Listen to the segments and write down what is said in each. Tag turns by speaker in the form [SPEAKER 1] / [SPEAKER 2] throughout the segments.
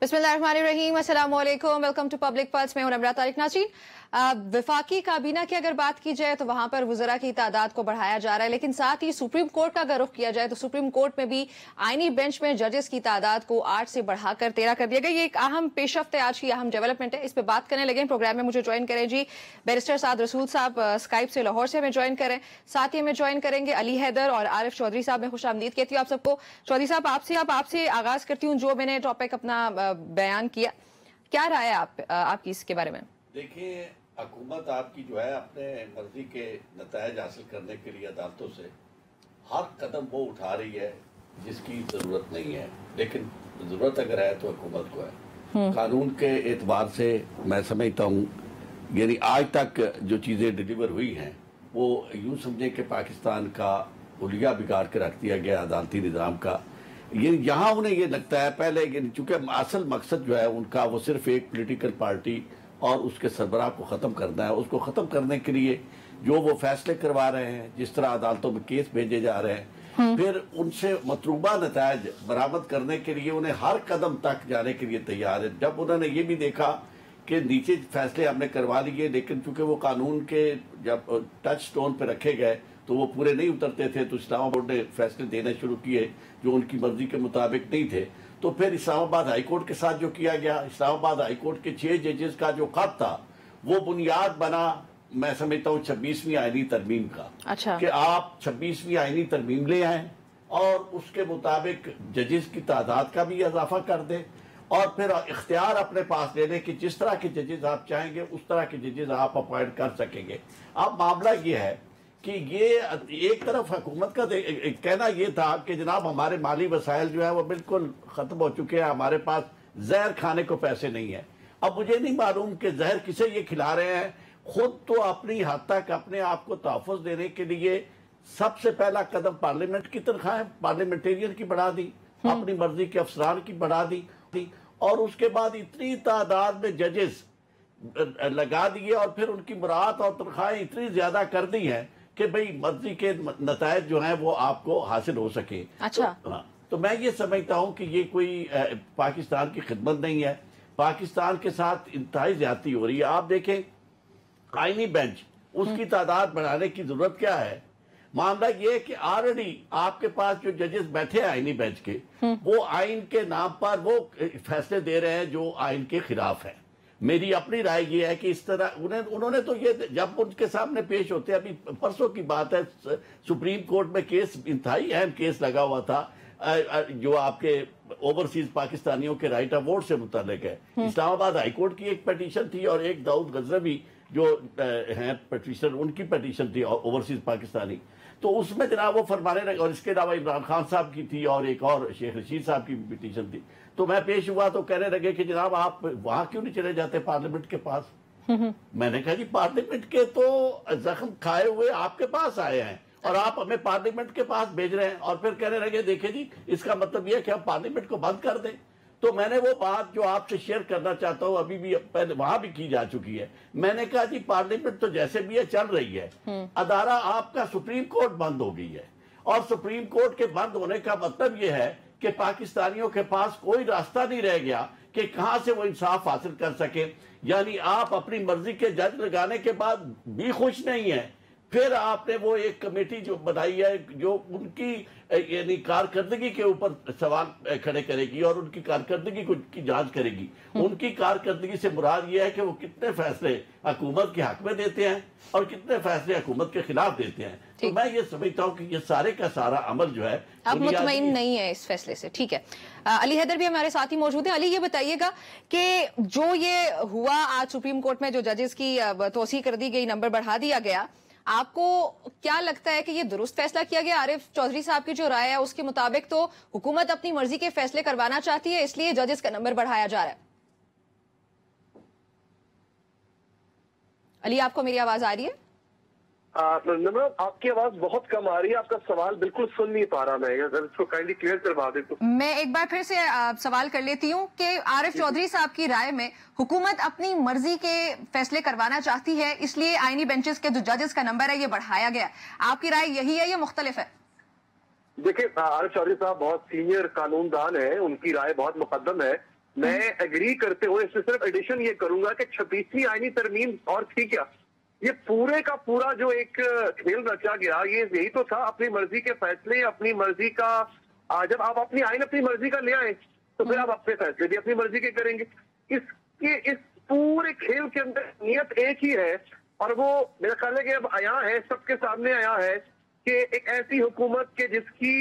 [SPEAKER 1] बिस्मिल्लाहिर्रहमानिर्रहीम, अस्सलाम वालेकुम, वेलकम टू पब्लिक पल्स। मैं हूं नम्रा तारिक नाज़रीन। वफाकी काबीना की अगर बात की जाए तो वहां पर वज़रा की तादाद को बढ़ाया जा रहा है, लेकिन साथ ही सुप्रीम कोर्ट का अगर रुख किया जाए तो सुप्रीम कोर्ट में भी आईनी बेंच में जजेस की तादाद को 8 से बढ़ाकर 13 कर दिया गया। ये एक अहम पेशरफ्त है, आज की अहम डेवलपमेंट है, इस पर बात करने लगे। प्रोग्राम में मुझे ज्वाइन करें जी बैरिस्टर साद रसूल साहब, स्काइप से लाहौर से हमें ज्वाइन करें। साथ ही हमें ज्वाइन करेंगे अली हैदर और आरिफ चौधरी साहब। मैं खुश आमदीद कहती हूँ आप सबको। चौधरी साहब, आपसे आगाज करती हूँ। जो मैंने टॉपिक अपना बयान किया, क्या राय है आपकी इसके बारे में?
[SPEAKER 2] देखिए, हुकूमत आपकी जो है अपने मर्जी के नतायज हासिल करने के लिए अदालतों से हर कदम वो उठा रही है जिसकी ज़रूरत नहीं है, लेकिन ज़रूरत अगर है तो हुकूमत को है। कानून के एतबार से मैं समझता हूँ, यानी आज तक जो चीज़ें डिलीवर हुई हैं वो यूँ समझें कि पाकिस्तान का उलिया बिगाड़ के रख दिया गया अदालती निज़ाम का। ये यहाँ उन्हें ये लगता है पहले, चूँकि असल मकसद जो है उनका वो सिर्फ एक पॉलिटिकल पार्टी और उसके सरबराह को ख़त्म करना है। उसको ख़त्म करने के लिए जो वो फैसले करवा रहे हैं, जिस तरह अदालतों में केस भेजे जा रहे हैं, फिर उनसे मतलूबा नतायज बरामद करने के लिए उन्हें हर कदम तक जाने के लिए तैयार है। जब उन्होंने ये भी देखा कि नीचे फैसले हमने करवा लिए, लेकिन चूँकि वो कानून के जब टच स्टोन पर रखे गए तो वो पूरे नहीं उतरते थे, तो इस्लामाबाद ने फैसले देने शुरू किए जो उनकी मर्जी के मुताबिक नहीं थे। तो फिर इस्लामाबाद हाई कोर्ट के साथ जो किया गया, इस्लामाबाद हाई कोर्ट के 6 जजेस का जो खत था वो बुनियाद बना, मैं समझता हूँ 26वीं आईनी तरमीम का।
[SPEAKER 1] अच्छा। कि
[SPEAKER 2] आप 26वीं आईनी तरमीम ले आए और उसके मुताबिक जजेस की तादाद का भी इजाफा कर दें और फिर इख्तियार अपने पास ले लें कि जिस तरह के जजेस आप चाहेंगे उस तरह के जजेस आप अपॉइंट कर सकेंगे। अब मामला ये है कि ये एक तरफ हुकूमत का कहना ये था कि जनाब हमारे माली वसाइल जो है वो बिल्कुल ख़त्म हो चुके हैं, हमारे पास जहर खाने को पैसे नहीं है। अब मुझे नहीं मालूम कि जहर किसे ये खिला रहे हैं। खुद तो अपनी हद तक अपने आप को तहफ़्फ़ुज़ देने के लिए सबसे पहला कदम पार्लियामेंट की तनख्वाहें पार्लियामेंटेरियन की बढ़ा दी, अपनी मर्जी के अफसरान की बढ़ा दी और उसके बाद इतनी तादाद में जजेस लगा दिए और फिर उनकी मुराद और तनख्वाहें इतनी ज़्यादा कर दी हैं कि भाई मर्जी के नतायज जो हैं वो आपको हासिल हो सके।
[SPEAKER 1] अच्छा।
[SPEAKER 2] तो मैं ये समझता हूँ कि ये कोई पाकिस्तान की खिदमत नहीं है, पाकिस्तान के साथ इंतहाई ज्यादती हो रही है। आप देखें आईनी बेंच, उसकी तादाद बढ़ाने की जरूरत क्या है? मामला ये है कि ऑलरेडी आपके पास जो जजेस बैठे हैं आईनी बेंच के, वो आइन के नाम पर वो फैसले दे रहे हैं जो आइन के खिलाफ है। मेरी अपनी राय ये है कि इस तरह उन्होंने तो ये जब उनके सामने पेश होते हैं, अभी परसों की बात है, सुप्रीम कोर्ट में केस इंतहाई अहम केस लगा हुआ था जो आपके ओवरसीज पाकिस्तानियों के राइट ऑफ वोट से मुतालिक है। इस्लामाबाद हाई कोर्ट की एक पटिशन थी और एक दाऊद गजनवी जो हैं पटिशन, उनकी पटिशन थी ओवरसीज पाकिस्तानी। तो उसमें जनाब वो फरमाने लगे, और इसके अलावा इमरान खान साहब की थी और एक और शेख रशीद साहब की पिटीशन थी। तो मैं पेश हुआ तो कहने लगे कि जनाब आप वहां क्यों नहीं चले जाते पार्लियामेंट के पास? मैंने कहा जी पार्लियामेंट के तो जख्म खाए हुए आपके पास आए हैं और आप हमें पार्लियामेंट के पास भेज रहे हैं। और फिर कहने लगे देखिए जी इसका मतलब यह है कि हम पार्लियामेंट को बंद कर दें। तो मैंने वो बात जो आपसे शेयर करना चाहता हूँ, अभी भी पहले वहां भी की जा चुकी है। मैंने कहा जी पार्लियामेंट तो जैसे भी है चल रही है, अदारा आपका सुप्रीम कोर्ट बंद हो गई है और सुप्रीम कोर्ट के बंद होने का मतलब ये है कि पाकिस्तानियों के पास कोई रास्ता नहीं रह गया कि कहां से वो इंसाफ हासिल कर सके। यानी आप अपनी मर्जी के जज लगाने के बाद भी खुश नहीं है, फिर आपने वो एक कमेटी जो बनाई है जो उनकी यानी कारकर्दगी के ऊपर सवाल खड़े करेगी और उनकी कारकर्दगी की जांच करेगी। उनकी कारकर्दगी से मुराद ये है कि वो कितने फैसले हुकूमत के हक में देते हैं और कितने फैसले हुकूमत के खिलाफ देते हैं। तो मैं ये समझता हूँ कि ये सारे का सारा अमल जो है
[SPEAKER 1] अब मुतमईन नहीं है इस फैसले से। ठीक है, अली हैदर भी हमारे साथ ही मौजूद है। अली, ये बताइएगा कि जो ये हुआ आज सुप्रीम कोर्ट में, जो जजेस की तोसी कर दी गई, नंबर बढ़ा दिया गया, आपको क्या लगता है कि ये दुरुस्त फैसला किया गया? आरिफ चौधरी साहब की जो राय है उसके मुताबिक तो हुकूमत अपनी मर्जी के फैसले करवाना चाहती है, इसलिए जजेस का नंबर बढ़ाया जा रहा है। अली, आपको मेरी आवाज आ रही है?
[SPEAKER 3] आपकी आवाज बहुत कम आ रही है, आपका सवाल बिल्कुल सुन नहीं पा रहा मैं, अगर इसको काइंडली क्लियर करवा दे तो।
[SPEAKER 1] मैं एक बार फिर से सवाल कर लेती हूँ कि आरिफ चौधरी साहब की राय में हुकूमत अपनी मर्जी के फैसले करवाना चाहती है, इसलिए आईनी बेंचेस के जो जजेस का नंबर है ये बढ़ाया गया। आपकी राय यही है या मुख्तलिफ है?
[SPEAKER 3] देखिए, आरिफ चौधरी साहब बहुत सीनियर कानूनदान है, उनकी राय बहुत मुकद्दम है। میں ایگری کرتے ہوئے اس سے صرف ایڈیشن یہ کروں گا کہ 26ویں آئینی ترمیم اور تھی کیا؟ یہ پورے کا پورا جو ایک کھیل رچا گیا یہ یہی تو تھا، اپنی مرضی کے فیصلے، اپنی مرضی کا، جب آپ اپنی آئین اپنی مرضی کا لے آئے تو پھر آپ اپنے فیصلے بھی اپنی مرضی کے کریں گے. اس پورے کھیل کے اندر نیت ایک ہی ہے، اور وہ میرا خیال ہے کہ اب آیا ہے، سب کے سامنے آیا ہے کہ ایک ایسی حکومت کے جس کی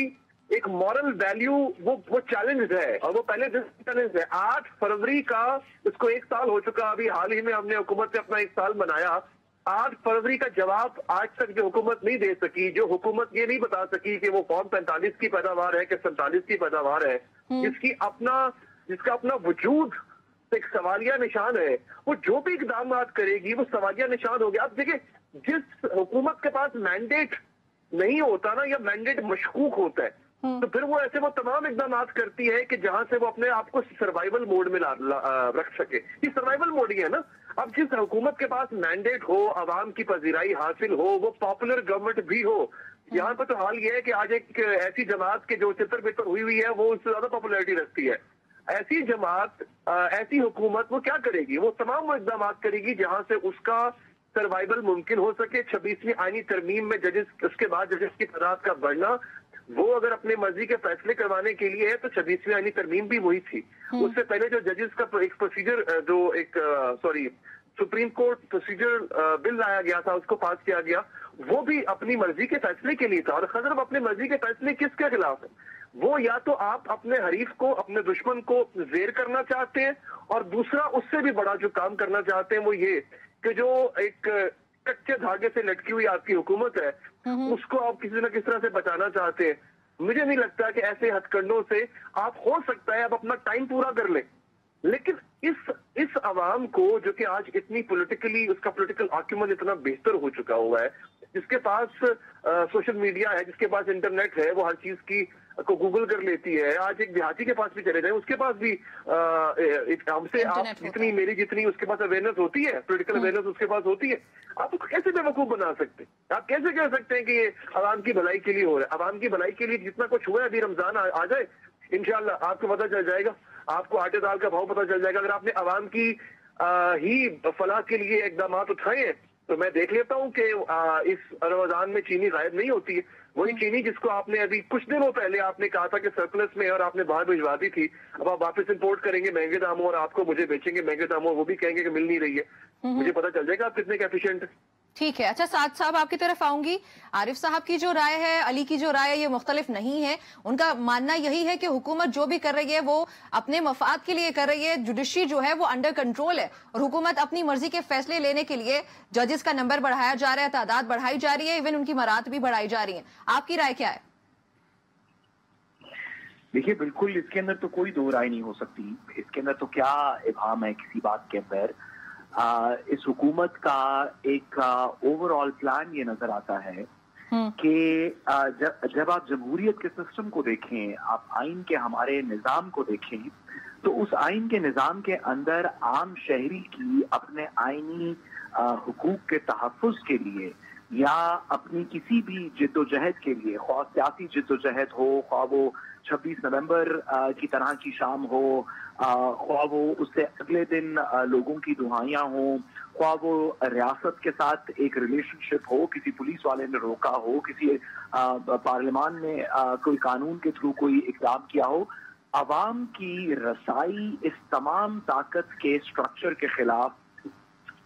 [SPEAKER 3] ایک مورل ویلیو وہ چیلنج ہے، اور وہ پہلے چیلنج ہے. 8 فروری کا اس کو 1 سال ہو چکا، ابھی حال ہی میں ہم نے حکومت سے اپنا 1 سال منایا. 8 فروری کا جواب آج تک جو حکومت نہیں دے سکی، جو حکومت یہ نہیں بتا سکی کہ وہ فارم 45 کی پیداوار ہے کہ 47 کی پیداوار ہے، جس کا اپنا وجود ایک سوالیہ نشان ہے، وہ جو بھی اقدامات کرے گی وہ سوالیہ نشان ہو گیا. اب دیکھیں، جس حکومت کے پاس مینڈیٹ نہیں ہوتا نا، یا مینڈیٹ مشکوک ہوتا ہے، تو پھر وہ ایسے وہ تمام اقدامات کرتی ہے کہ جہاں سے وہ اپنے آپ کو سروائیول موڈ میں رکھ سکے. یہ سروائیول موڈ ہی ہے نا. اب جس حکومت کے پاس مینڈیٹ ہو، عوام کی پذیرائی حاصل ہو، وہ پاپولر گورنمنٹ بھی ہو. یہاں پہ تو حال یہ ہے کہ آج ایک ایسی جماعت کے جو چتر بتر ہوئی ہے وہ اس سے زیادہ پاپولیرٹی رکھتی ہے. ایسی جماعت، ایسی حکومت وہ کیا کرے گی؟ وہ تمام اقدامات کرے گی جہاں سے اس کا سروائیول ممکن ہو سکے. 26ویں آئینی ترمیم میں ججز، اس کے بعد ججز کی تعداد کا بڑھنا، وہ اگر اپنے مرضی کے فیصلے کروانے کے لیے ہے تو 26ویں آئینی ترمیم بھی وہی تھی. اس سے پہلے جو ججز کا ایک پروسیجر، جو سپریم کورٹ پروسیجر بل لایا گیا تھا، اس کو پاس کیا گیا، وہ بھی اپنی مرضی کے فیصلے کے لیے تھا. اور خضر اپنے مرضی کے فیصلے کس کے خلاف ہے؟ وہ یا تو آپ اپنے حریف کو، اپنے دشمن کو زیر کرنا چاہتے ہیں، اور دوسرا اس سے بھی بڑا جو کام کرنا چاہتے ہیں وہ یہ کہ جو ایک کچے دھاگے سے لٹکی ہوئی آپ کی حکومت ہے اس کو آپ کسی نہ کس طرح سے بچانا چاہتے ہیں. مجھے نہیں لگتا کہ ایسے ہتھ کنڈوں سے آپ، ہو سکتا ہے آپ اپنا ٹائم پورا کر لیں، لیکن اس عوام کو جو کہ آج اتنی پولیٹیکلی، اس کا پولیٹیکل آرگیومنٹ اتنا بہتر ہو چکا ہوا ہے، جس کے پاس سوشل میڈیا ہے، جس کے پاس انٹرنیٹ ہے، وہ ہر چیز کی کو گوگل کر لیتی ہے. آج ایک دیہاتی کے پاس بھی چلے جائیں، اس کے پاس بھی ہم سے آپ جتنی، میری جتنی اس کے پاس اویئرنیس ہوتی ہے، پولیٹیکل اویئرنیس اس کے پاس ہوتی ہے. آپ کو کیسے بے وقوف بنا سکتے ہیں؟ آپ کیسے کہہ سکتے ہیں کہ یہ عوام کی بھلائی کے لیے ہو رہا ہے؟ عوام کی بھلائی کے لیے جتنا کچھ ہوا ہے، ابھی رمضان آ جائے انشاءاللہ آپ کو پتہ چل جائے گا، آپ کو آٹے دال کا بھاؤ پتہ چل جائے گا. اگر آپ نے عوام کی ہی فلاح کے لیے اقدامات اٹھائے ہیں تو میں دیکھ لیتا ہوں کہ اس رمضان میں چینی غائب نہیں ہوتی ہے. وہی چینی جس کو آپ نے ابھی کچھ دنوں پہلے آپ نے کہا تھا کہ سرپلس میں اور آپ نے باہر بھجوا دی تھی، اب آپ واپس امپورٹ کریں گے مہنگے داموں اور آپ کو مجھے بیچیں گے مہنگے داموں، وہ بھی کہیں گے کہ مل نہیں رہی ہے. مجھے پتہ چل جائے گا آپ کتنے ایفیشینٹ ہیں.
[SPEAKER 1] ٹھیک ہے. اچھا سعد صاحب آپ کی طرف آؤں گی. عارف صاحب کی جو رائے ہے، علی کی جو رائے ہے، یہ مختلف نہیں ہے. ان کا ماننا یہی ہے کہ حکومت جو بھی کر رہی ہے وہ اپنے مفاد کے لیے کر رہی ہے. جوڈیشری جو ہے وہ انڈر کنٹرول ہے اور حکومت اپنی مرضی کے فیصلے لینے کے لیے ججز کا نمبر بڑھایا جا رہا ہے، تعداد بڑھائی جا رہی ہے، ایون ان کی مراد بھی بڑھائی جا رہی ہیں. آپ کی رائے کیا ہے؟
[SPEAKER 4] دیکھیے بالکل اس کے اندر تو کوئی دو رائے نہیں ہو سکتی. اس کے اندر تو کیا ابہام ہے کسی بات کے اندر. اس حکومت کا ایک اوور آل پلان یہ نظر آتا ہے کہ جب آپ جمہوریت کے سسٹم کو دیکھیں، آپ آئین کے ہمارے نظام کو دیکھیں، تو اس آئین کے نظام کے اندر عام شہری کی اپنے آئینی حقوق کے تحفظ کے لیے یا اپنی کسی بھی جد و جہد کے لیے، خواہ سیاسی جد و جہد ہو، خواہ وہ 26 نومبر کی طرح کی شام ہو، خواہ وہ اس سے اگلے دن لوگوں کی دعائیاں ہوں، خواہ وہ ریاست کے ساتھ ایک ریلیشن شپ ہو، کسی پولیس والے نے روکا ہو، کسی پارلیمان نے کوئی قانون کے تھرو کوئی اقدام کیا ہو، عوام کی رسائی اس تمام طاقت کے سٹرکچر کے خلاف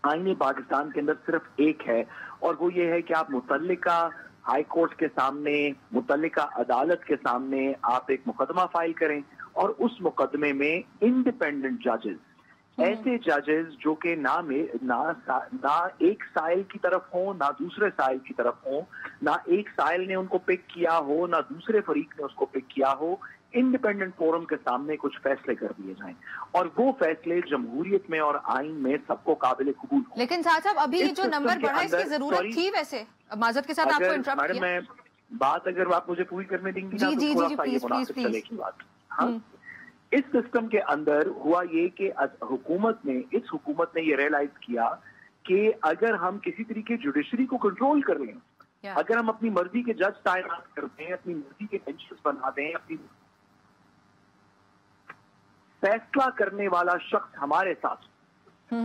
[SPEAKER 4] آئین پاکستان کے اندر صرف ایک ہے، اور وہ یہ ہے کہ آپ متعلقہ ہائی کورٹ کے سامنے، متعلقہ عدالت کے سامنے آپ ایک مقدمہ فائل کریں، اور اس مقدمے میں انڈیپینڈنٹ ججز، ایسے ججز جو کہ نہ ایک سائل کی طرف ہوں، نہ دوسرے سائل کی طرف ہوں، نہ ایک سائل نے ان کو پک کیا ہو، نہ دوسرے فریق نے اس کو پک کیا ہو، انڈیپینڈنٹ فورم کے سامنے کچھ فیصلے کر دیے جائیں، اور وہ فیصلے جمہوریت میں اور آئین میں سب کو قابل قبول ہوں.
[SPEAKER 1] لیکن سعد صاحب ابھی جو نمبر بڑھا اس کی ضرورت تھی ویسے؟ معذرت کے ساتھ آپ کو انٹرپٹ کیا.
[SPEAKER 4] میڈم میں بات اگر آپ مجھے پوری کرنے دیں گی نا تو تھوڑا سا یہ مناسب چلے گی بات. ہاں، اس سسٹم کے اندر ہوا یہ کہ اس حکومت نے یہ ریئلائز کیا کہ اگر ہم کسی طریقے جوڈیشری کو کنٹرول کر لیں، اگر ہم اپنی مرضی کے جج تعینات کر دیں، اپنی مرضی کے بینچز بنا دیں، اپنی फैसला करने वाला शख्स हमारे साथ,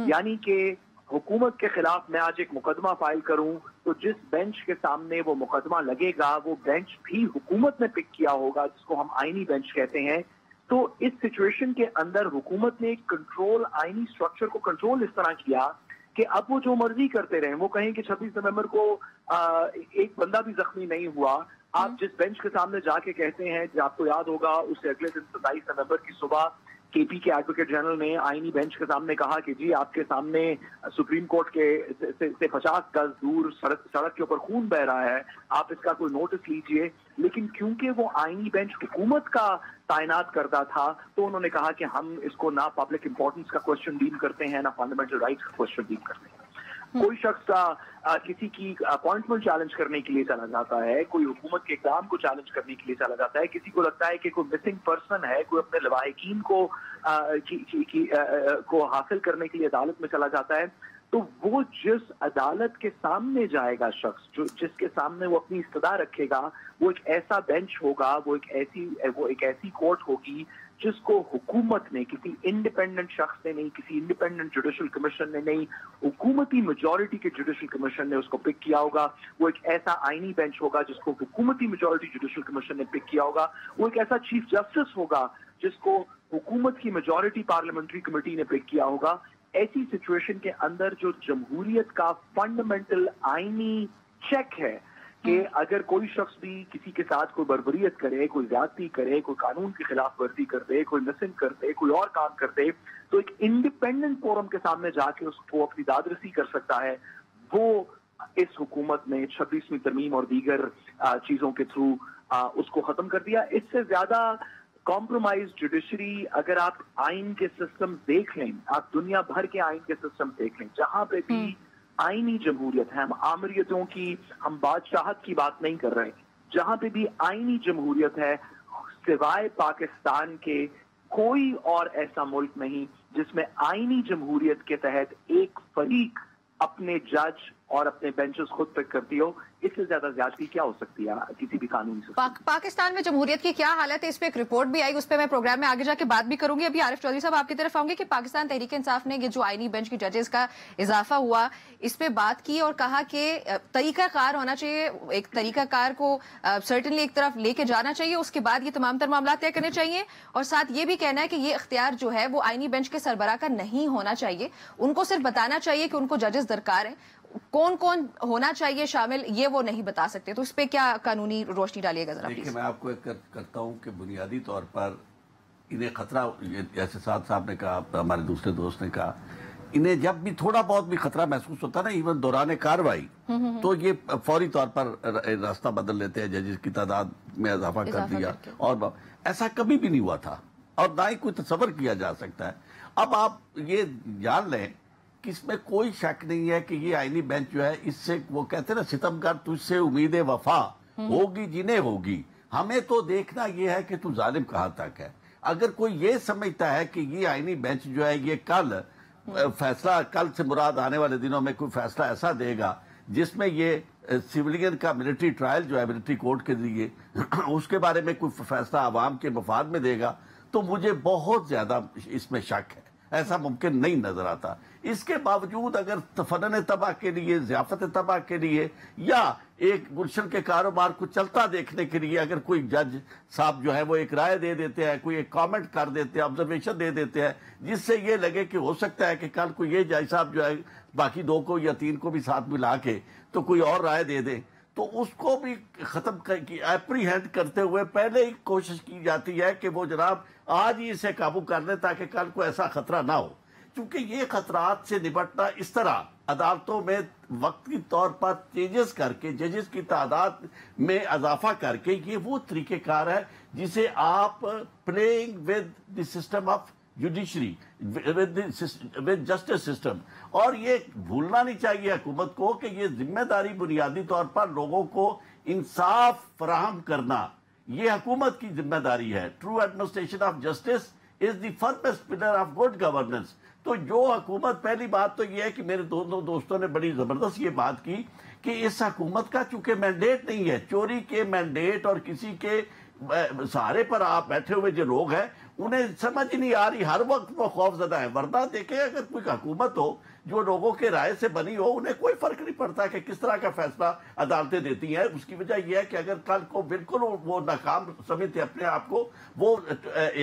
[SPEAKER 4] यानी कि हुकूमत के खिलाफ मैं आज एक मुकदमा फाइल करूं तो जिस बेंच के सामने वो मुकदमा लगेगा वो बेंच भी हुकूमत ने पिक किया होगा, जिसको हम आईनी बेंच कहते हैं। तो इस सिचुएशन के अंदर हुकूमत ने कंट्रोल, आईनी स्ट्रक्चर को कंट्रोल इस तरह किया कि अब वो जो मर्जी करते रहे। वो कहें कि 26 नवंबर को एक बंदा भी जख्मी नहीं हुआ, आप जिस बेंच के सामने जाके कहते हैं, आपको याद होगा उससे अगले दिन 27 नवंबर की सुबह केपी के एडवोकेट जनरल ने आईनी बेंच के सामने कहा कि जी आपके सामने सुप्रीम कोर्ट के से 50 गज दूर सड़क के ऊपर खून बह रहा है, आप इसका कोई नोटिस लीजिए। लेकिन क्योंकि वो आईनी बेंच हुकूमत का तैनात करता था तो उन्होंने कहा कि हम इसको ना पब्लिक इंपॉर्टेंस का क्वेश्चन डील करते हैं, ना फंडामेंटल राइट्स का क्वेश्चन डील करते हैं। कोई शख्स किसी की अपॉइंटमेंट चैलेंज करने के लिए चला जाता है, कोई हुकूमत के इक़दाम को चैलेंज करने के लिए चला जाता है, किसी को लगता है कि कोई मिसिंग पर्सन है, कोई अपने लवाहिकीन को हासिल करने के लिए अदालत में चला जाता है, तो वो जिस अदालत के सामने जाएगा शख्स, जो जिसके सामने वो अपनी इस्तदा रखेगा, वो एक ऐसा बेंच होगा, वो एक ऐसी कोर्ट होगी जिसको हुकूमत ने, किसी इंडिपेंडेंट शख्स ने नहीं, किसी इंडिपेंडेंट जुडिशल कमीशन ने नहीं, हुकूमती मेजॉरिटी के जुडिशल कमीशन ने उसको पिक किया होगा। वो एक ऐसा आईनी बेंच होगा जिसको हुकूमती मेजॉरिटी जुडिशल कमीशन ने पिक किया होगा। वो एक ऐसा चीफ जस्टिस होगा जिसको हुकूमत की मेजॉरिटी पार्लियामेंट्री कमेटी ने पिक किया होगा। ऐसी सिचुएशन के अंदर जो जमहूरियत का फंडामेंटल आईनी चेक है कि अगर कोई शख्स भी किसी के साथ कोई बर्बरियत करे, कोई ज्यादती करे, कोई कानून की खिलाफ वर्जी कर दे, कोई मिसिंग कर दे, कोई और काम कर दे, तो एक इंडिपेंडेंट फोरम के सामने जाके उसको अपनी दादरसी कर सकता है। वो इस हुकूमत ने 26वीं तरमीम और दीगर चीजों के थ्रू उसको खत्म कर दिया। इससे ज्यादा कॉम्प्रोमाइज जुडिशरी, अगर आप आइन के सिस्टम देख लें, आप दुनिया भर के आइन के सिस्टम देख लें, जहां पे भी आईनी जमहूरियत है, हम आमरीतों की, हम बादशाहत की बात नहीं कर रहे, जहां पे भी आईनी जमहूरियत है, सिवाय पाकिस्तान के कोई और ऐसा मुल्क नहीं जिसमें आईनी जमहूरियत के तहत एक फरीक अपने जज और अपने बेंचेस खुद पिक करती हो। इससे ज्यादा ज्यादती क्या हो सकती है किसी भी कानूनी सिस्टम।
[SPEAKER 1] पाकिस्तान में जमहूरियत की क्या हालत है, इस पे एक रिपोर्ट भी आई, उस पे मैं प्रोग्राम में आगे जाके बात भी करूंगी। अभी आरिफ चौधरी साहब आपकी तरफ आऊंगे कि पाकिस्तान तहरीक इंसाफ ने ये जो आईनी बेंच की जजेस का इजाफा हुआ, इस पे बात की और कहा कि तरीकाकार होना चाहिए, एक तरीकाकार को सर्टेनली एक तरफ लेके जाना चाहिए, उसके बाद ये तमाम तर मामला तय करने चाहिए। और साथ ये भी कहना है कि ये इख्तियार जो है वो आईनी बेंच के सरबराह का नहीं होना चाहिए, उनको सिर्फ बताना चाहिए कि उनको जजेस दरकार है, कौन कौन होना चाहिए शामिल ये वो नहीं बता सकते। तो इस पे क्या कानूनी रोशनी डालिएगा जरा।
[SPEAKER 2] देखिए, मैं आपको एक करता हूं कि बुनियादी तौर पर इन्हें खतरा, जैसे साहब ने कहा, हमारे दूसरे दोस्त ने कहा, इन्हें जब भी थोड़ा बहुत भी खतरा महसूस होता है ना, इवन दौरान कार्रवाई, तो ये फौरी तौर पर रास्ता बदल लेते हैं, जजेस की तादाद में इजाफा कर दिया, और ऐसा कभी भी नहीं हुआ था और ना ही कोई तस्वर किया जा सकता है। अब आप ये जान लें कि इसमें कोई शक नहीं है कि ये आईनी बेंच जो है, इससे वो कहते हैं ना, सितमगर तुझसे उम्मीद वफा होगी जिन्हें होगी, हमें तो देखना ये है कि तू जालिम कहां तक है। अगर कोई ये समझता है कि ये आईनी बेंच जो है ये कल फैसला, कल से मुराद आने वाले दिनों में कोई फैसला ऐसा देगा जिसमें ये सिविलियन का मिलिट्री ट्रायल जो है मिलिट्री कोर्ट के जरिए उसके बारे में कोई फैसला आवाम के मफाद में देगा, तो मुझे बहुत ज्यादा इसमें शक है, ऐसा मुमकिन नहीं नजर आता। इसके बावजूद अगर तफन्न तबाह के लिए, ज़ियाफत तबाह के लिए, या एक गुलशन के कारोबार को चलता देखने के लिए अगर कोई जज साहब जो है वो एक राय दे देते हैं, कोई एक कमेंट कर देते हैं, ऑब्जर्वेशन दे देते हैं, जिससे ये लगे कि हो सकता है कि कल को ये जज साहब जो है बाकी 2 को या 3 को भी साथ मिला के तो कोई और राय दे दे, तो उसको भी खत्म एप्रीहेंड करते हुए पहले ही कोशिश की जाती है कि वो जनाब आज ही इसे काबू कर ले ताकि कल को ऐसा खतरा ना हो। क्योंकि ये खतरात से निपटना इस तरह अदालतों में वक्त की तौर पर चेंजेस करके, जजेस की तादाद में इजाफा करके, ये वो तरीकेकार है जिसे आप playing with the system of judiciary, with justice system. और ये भूलना नहीं चाहिए हुकूमत को कि ये जिम्मेदारी बुनियादी तौर पर लोगों को इंसाफ फराहम करना, ये हुकूमत की जिम्मेदारी है। True administration of justice is the first pillar of good governance. तो जो हुकूमत, पहली बात तो ये है कि मेरे दोनों दोस्तों ने बड़ी जबरदस्त ये बात की कि इस हुकूमत का चूंकि मैंडेट नहीं है, चोरी के मैंडेट और किसी के सहारे पर आप बैठे हुए जो लोग हैं انہیں سمجھ ہی نہیں آ رہی، ہر وقت وہ خوف زدہ ہے. ورنہ دیکھیں اگر کوئی حکومت ہو جو لوگوں کے رائے سے بنی ہو، انہیں کوئی فرق نہیں پڑتا کہ کس طرح کا فیصلہ عدالتیں دیتی ہیں. اس کی وجہ یہ ہے کہ اگر کل کو بالکل وہ ناکام سمجھتے اپنے آپ کو، وہ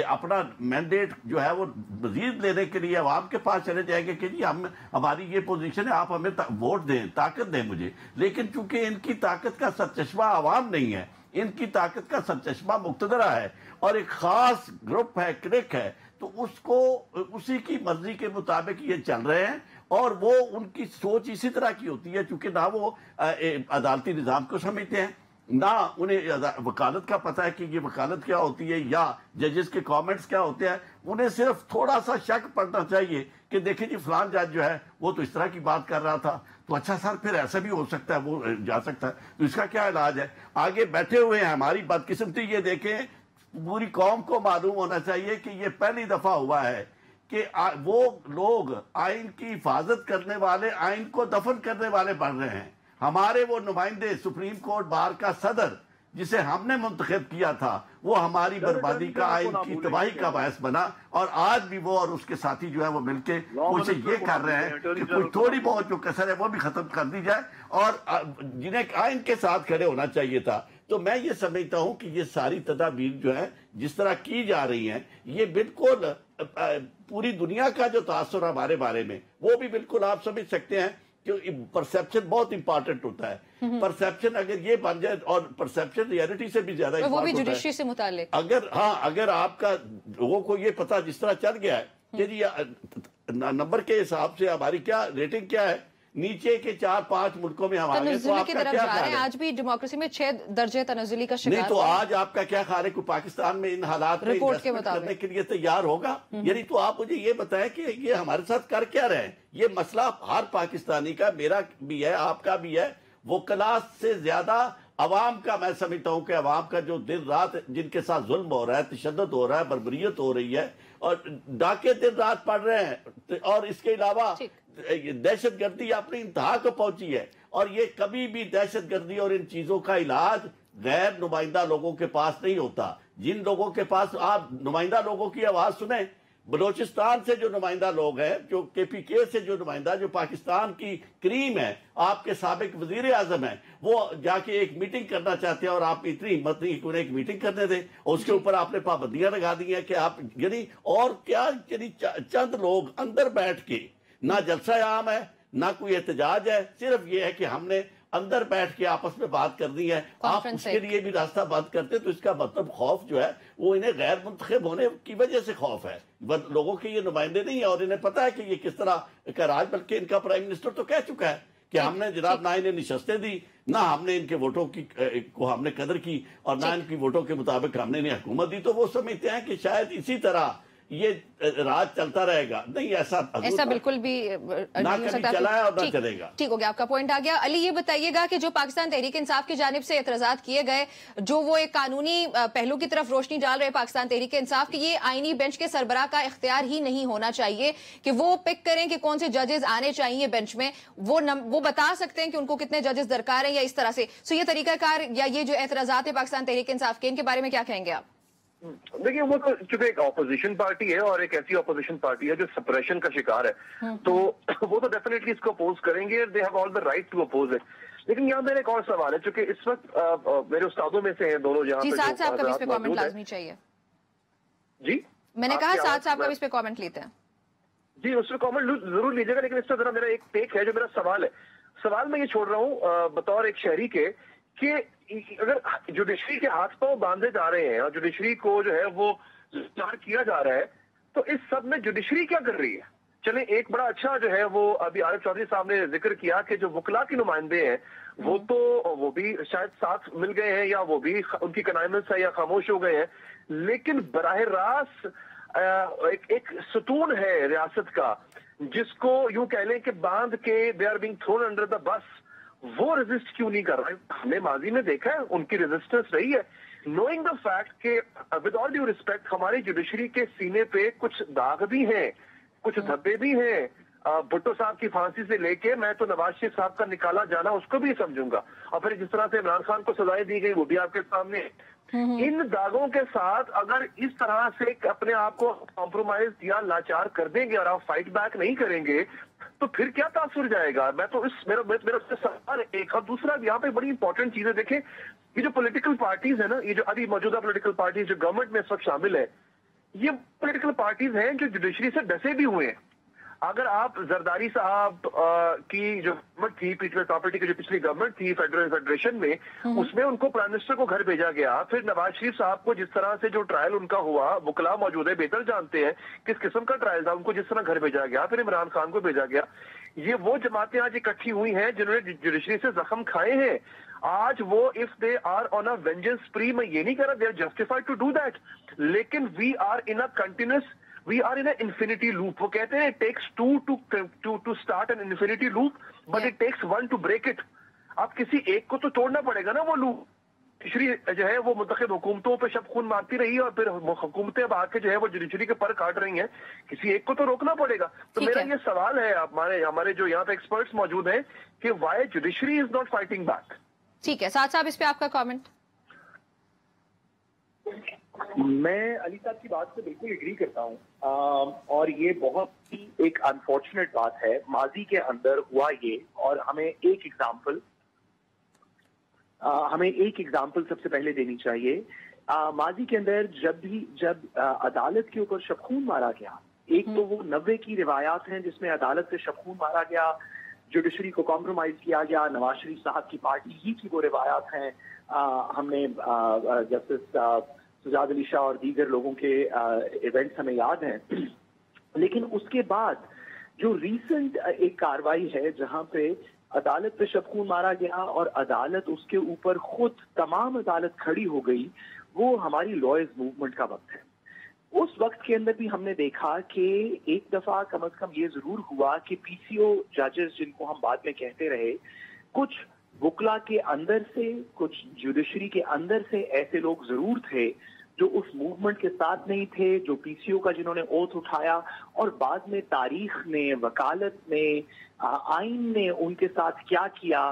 [SPEAKER 2] اپنا مینڈیٹ جو ہے وہ مزید لینے کے لیے عوام کے پاس چلے جائیں گے کہ جی ہماری یہ پوزیشن ہے، آپ ہمیں ووٹ دیں، طاقت دیں مجھے. لیکن چونکہ ان کی طاقت کا سرچشمہ عوام نہیں ہے، ان کی طاقت کا سرچشمہ مقتدرہ ہے اور ایک خاص گروپ ہے، کلک ہے، تو اس کو اسی کی مرضی کے مطابق یہ چل رہے ہیں. اور وہ ان کی سوچ اسی طرح کی ہوتی ہے، چونکہ نہ وہ عدالتی نظام کو سمجھتے ہیں، نہ انہیں وکالت کا پتہ ہے کہ یہ وکالت کیا ہوتی ہے یا ججز کے کامنٹس کیا ہوتے ہیں. انہیں صرف تھوڑا سا شک پڑنا چاہیے کہ دیکھیں جی فلان جج جو ہے وہ تو اس طرح کی بات کر رہا تھا، تو اچھا سر پھر ایسا بھی ہو سکتا ہے، وہ جا سکتا ہے، تو اس کا کیا علاج ہے. آگے بیٹھے ہوئے ہیں. ہماری بدقسمتی یہ دیکھیں، پوری قوم کو معلوم ہونا چاہیے کہ یہ پہلی دفعہ ہوا ہے کہ وہ لوگ آئین کی حفاظت کرنے والے آئین کو دفن کرنے والے بن رہے ہیں. ہمارے وہ نمائندے سپریم کورٹ بار کا صدر جسے ہم نے منتخب کیا تھا، وہ ہماری بربادی کا، آئین کی تباہی کا باعث بنا. اور آج بھی وہ اور اس کے ساتھی جو ہے وہ مل کے کوشش یہ کر رہے ہیں کہ کوئی تھوڑی بہت جو کسر ہے وہ بھی ختم کر دی جائے، اور جنہیں آئین کے ساتھ کھڑے ہونا چاہیے تھا. تو میں یہ سمجھتا ہوں کہ یہ ساری تدابیر جو ہے جس طرح کی جا رہی ہیں، یہ بالکل پوری دنیا کا جو تاثر ہمارے بارے میں، وہ بھی بالکل آپ سمجھ سکتے ہیں کہ پرسیپشن بہت امپارٹنٹ ہوتا ہے. پرسیپشن اگر یہ بن جائے، اور پرسیپشن ریئلٹی سے بھی زیادہ
[SPEAKER 1] وہ بھی
[SPEAKER 2] امپارٹنٹ
[SPEAKER 1] جوڈیشری سے متعلق،
[SPEAKER 2] اگر آپ کا لوگوں کو یہ پتا جس طرح چل گیا ہے کہ جی نمبر کے حساب سے ہماری کیا ریٹنگ کیا ہے، نیچے کے 4-5 ملکوں میں ہم آگے، تو آپ کا کیا خیال ہے؟
[SPEAKER 1] آج بھی ڈیموکریسی میں 6 درجے تنزلی کا شکار
[SPEAKER 2] نہیں تو آج آپ کا کیا خیال ہے کہ پاکستان میں ان حالات میں انویسٹمنٹ کرنے کے لیے تیار ہوگا؟ یعنی تو آپ مجھے یہ بتائیں کہ یہ ہمارے ساتھ کر کیا رہے ہیں. یہ مسئلہ ہر پاکستانی کا، میرا بھی ہے، آپ کا بھی ہے، وہ کلاس سے زیادہ عوام کا. میں سمجھتا ہوں کہ عوام کا جو دن رات جن کے ساتھ ظلم ہو رہا ہے، تشدد ہو رہا ہے، بربریت ہو رہی ہے، اور ڈاکے دن رات پڑ رہے ہیں، اور اس کے علاوہ دہشت گردی اپنی انتہا کو پہنچی ہے. اور یہ کبھی بھی دہشت گردی اور ان چیزوں کا علاج غیر نمائندہ لوگوں کے پاس نہیں ہوتا. جن لوگوں کے پاس، آپ نمائندہ لوگوں کی آواز سنیں، بلوچستان سے جو نمائندہ لوگ ہیں، جو کے پی کے سے جو نمائندہ، جو پاکستان کی کریم ہے، آپ کے سابق وزیر اعظم ہیں، وہ جا کے ایک میٹنگ کرنا چاہتے ہیں، اور آپ اتنی ہمت نہیں کہ انہیں ایک میٹنگ کرنے دیں، اور اس کے اوپر آپ نے پابندیاں لگا دی ہیں کہ آپ، یعنی اور کیا، یعنی چند لوگ اندر بیٹھ کے، نہ جلسہ عام ہے، نہ کوئی احتجاج ہے، صرف یہ ہے کہ ہم نے اندر بیٹھ کے آپس میں بات کرنی ہے. آپ اس کے لیے بھی راستہ بند کرتے، تو اس کا مطلب خوف جو ہے وہ انہیں غیر منتخب ہونے کی وجہ سے خوف ہے. لوگوں کے یہ نمائندے نہیں ہیں، اور انہیں پتا ہے کہ یہ کس طرح کا راج، بلکہ ان کا پرائم منسٹر تو کہہ چکا ہے کہ ہم نے جناب نہ انہیں نشستیں دی، نہ ہم نے ان کے ووٹوں کو ہم نے قدر کی، اور نہ ان کی ووٹوں کے مطابق ہم نے انہیں حکومت دی. تو وہ سمجھتے ہیں کہ شاید اسی طرح یہ راج چلتا رہے گا. نہیں، ایسا
[SPEAKER 1] بالکل بھی
[SPEAKER 2] نہ کبھی چلا ہے اور نہ چلے گا.
[SPEAKER 1] ٹھیک ہو گیا، آپ کا پوائنٹ آ گیا. علی یہ بتائیے گا کہ جو پاکستان تحریک انصاف کی جانب سے اعتراضات کیے گئے، جو وہ ایک قانونی پہلو کی طرف روشنی ڈال رہے پاکستان تحریک انصاف، کہ یہ آئینی بینچ کے سربراہ کا اختیار ہی نہیں ہونا چاہیے کہ وہ پک کریں کہ کون سے ججز آنے چاہیے بینچ میں، وہ بتا سکتے ہیں کہ ان کو کتنے ججز درکار ہیں، یا اس طرح سے. سو یہ طریقہ کار یا یہ جو اعتراضات ہے پاکستان تحریک انصاف کے، ان کے بارے میں کیا کہیں گے آپ؟
[SPEAKER 3] دیکھیں، وہ تو چونکہ ایک اپوزیشن پارٹی ہے، اور ایک ایسی اپوزیشن پارٹی ہے جو سپریشن کا شکار ہے، تو وہ تو ڈیفینیٹلی اس کو اپوز کریں گے. They have all the right to oppose it. لیکن یہاں میرا ایک اور سوال ہے، چونکہ اس وقت میرے استادوں میں سے ہیں دونوں جہاں
[SPEAKER 1] جی،
[SPEAKER 3] پہ
[SPEAKER 1] ساتھ صاحب کا بھی اس پہ کامنٹ لازمی چاہیے.
[SPEAKER 3] جی
[SPEAKER 1] میں نے کہا ساتھ صاحب کا بھی اس پہ کامنٹ لیتے ہیں.
[SPEAKER 3] جی، اس پہ کامنٹ ضرور لیجیے گا، لیکن اس سے ذرا میرا ایک ٹیک ہے جو میرا سوال ہے. سوال میں یہ چھوڑ رہا ہوں بطور ایک شہری کے، کہ اگر جوڈیشری کے ہاتھ پاؤں باندھے جا رہے ہیں اور جوڈیشری کو جو ہے وہ کیا جا رہا ہے، تو اس سب میں جوڈیشری کیا کر رہی ہے؟ چلیں، ایک بڑا اچھا جو ہے وہ ابھی عارف چودھری صاحب نے ذکر کیا کہ جو وکلا کے نمائندے ہیں وہ بھی شاید ساتھ مل گئے ہیں، یا وہ بھی ان کی کنائنمنس ہے یا خاموش ہو گئے ہیں. لیکن براہ راست ایک ستون ہے ریاست کا جس کو یوں کہہ لیں کہ باندھ کے they are being thrown under the bus, وہ ریزسٹ کیوں نہیں کر رہا ہے؟ ہم نے ماضی میں دیکھا ہے ان کی ریزسٹنس رہی ہے. نوئنگ دا فیکٹ کہ ود آل ڈیو ریسپیکٹ ہماری جوڈیشری کے سینے پہ کچھ داغ بھی ہیں، کچھ دھبے بھی ہیں. بھٹو صاحب کی پھانسی سے لے کے میں تو نواز شریف صاحب کا نکالا جانا اس کو بھی سمجھوں گا، اور پھر جس طرح سے عمران خان کو سزائیں دی گئی وہ بھی آپ کے سامنے. इन दागों के साथ अगर इस तरह से अपने आप को कॉम्प्रोमाइज या लाचार कर देंगे और आप फाइट बैक नहीं करेंगे तो फिर क्या तासुर जाएगा। मैं तो इस मेरा सवाल एक और दूसरा यहाँ पे बड़ी इंपॉर्टेंट चीज है। देखें, ये जो पॉलिटिकल पार्टीज है ना, ये जो अभी मौजूदा पॉलिटिकल पार्टीज जो गवर्नमेंट में इस वक्त शामिल है, ये पॉलिटिकल पार्टीज हैं जो जुडिशरी से डसे भी हुए हैं। अगर आप जरदारी साहब की जो गवर्नमेंट थी, पीपल्स प्रॉपर्टी की जो पिछली गवर्नमेंट थी फेडरेशन में, उसमें उनको प्राइम मिनिस्टर को घर भेजा गया। फिर नवाज शरीफ साहब को जिस तरह से जो ट्रायल उनका हुआ, वकला मौजूद है, बेहतर जानते हैं किस किस्म का ट्रायल था, उनको जिस तरह घर भेजा गया, फिर इमरान खान को भेजा गया। ये वो जमातें आज इकट्ठी हुई हैं जिन्होंने जुडिशरी से जख्म खाए हैं। आज वो if they are on a vengeance spree, मैं ये नहीं कह रहा they are justified to do that, लेकिन we are in a continuous, we are in an infinity loop। वो कहते हैं it takes two to start an infinity loop, but it takes one to break it। अब किसी एक को तो तोड़ना पड़ेगा ना वो लूप। जुडिशरी जो है वो मुंतखब हुकूमतों पे शब खून मारती रही है और फिर हुकूमतें अब आके जो है वो जुडिशरी के पर काट रही हैं, किसी एक को तो रोकना पड़ेगा। तो मेरा ये सवाल है हमारे जो यहाँ पे एक्सपर्ट्स मौजूद हैं कि why judiciary is not fighting back.
[SPEAKER 1] ठीक है, साथ साहब इस पे आपका कॉमेंट।
[SPEAKER 4] मैं अली साहब की बात से बिल्कुल एग्री करता हूँ और ये बहुत ही एक अनफॉर्चुनेट बात है। माजी के अंदर हुआ ये, और हमें एक एग्जाम्पल सबसे पहले देनी चाहिए। माजी के अंदर जब अदालत के ऊपर शबखून मारा गया, एक तो वो 90 की रिवायात हैं जिसमें अदालत से शबखून मारा गया, जुडिशरी को कॉम्प्रोमाइज किया गया, नवाज शरीफ साहब की पार्टी ही की वो रिवायात हैं। हमने जस्टिस सुजाद अली शाह और दीगर लोगों के इवेंट्स हमें याद हैं। लेकिन उसके बाद जो रीसेंट एक कार्रवाई है जहां पे अदालत पे शबखून मारा गया और अदालत उसके ऊपर खुद तमाम अदालत खड़ी हो गई, वो हमारी लॉयर्स मूवमेंट का वक्त है। उस वक्त के अंदर भी हमने देखा कि एक दफा कम से कम ये जरूर हुआ कि पीसीओ जजेस, जिनको हम बाद में कहते रहे, कुछ वकला के अंदर से, कुछ जुडिशरी के अंदर से ऐसे लोग जरूर थे जो उस मूवमेंट के साथ नहीं थे, जो पीसीओ का जिन्होंने ओथ उठाया, और बाद में तारीख ने, वकालत ने, आइन ने उनके साथ क्या किया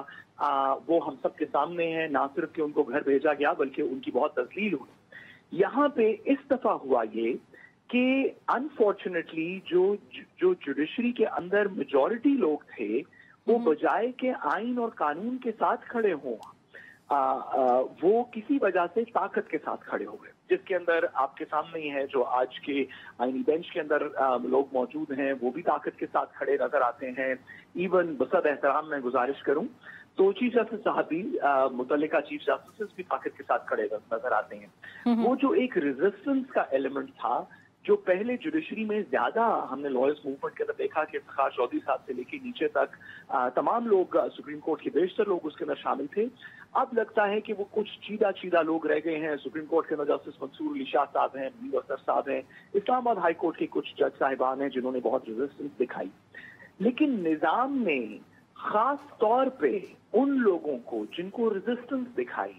[SPEAKER 4] वो हम सब के सामने है। ना सिर्फ कि उनको घर भेजा गया बल्कि उनकी बहुत तस्लील हुई। यहाँ पे इस दफा हुआ ये कि अनफॉर्चुनेटली जो जुडिशरी के अंदर मेजॉरिटी लोग थे, वो बजाय के आइन और कानून के साथ खड़े हों, वो किसी वजह से ताकत के साथ खड़े हो गए, जिसके अंदर आपके सामने ही है जो आज के आईनी बेंच के अंदर लोग मौजूद हैं, वो भी ताकत के साथ खड़े नजर आते हैं। इवन बसद एहतराम मैं गुजारिश करूं तो चीफ जस्टिस साहब भी, मुतल्लिका चीफ जस्टिस भी ताकत के साथ खड़े नजर आते हैं। वो जो एक रेजिस्टेंस का एलिमेंट था जो पहले जुडिशरी में ज्यादा हमने लॉयर्स मूवमेंट के अंदर देखा कि इफ्तिखार चौधरी साहब से लेके नीचे तक तमाम लोग, सुप्रीम कोर्ट के बेशतर लोग उसके अंदर शामिल थे। अब लगता है कि वो कुछ चीदा लोग रह गए हैं। सुप्रीम कोर्ट के अंदर जस्टिस मंसूर अली शाह साहब हैं, मुनीर अख्तर साहब हैं, इस्लामाबाद हाई कोर्ट के कुछ जज साहिबान हैं जिन्होंने बहुत रेजिस्टेंस दिखाई। लेकिन निजाम ने खास तौर पे उन लोगों को जिनको रेजिस्टेंस दिखाई,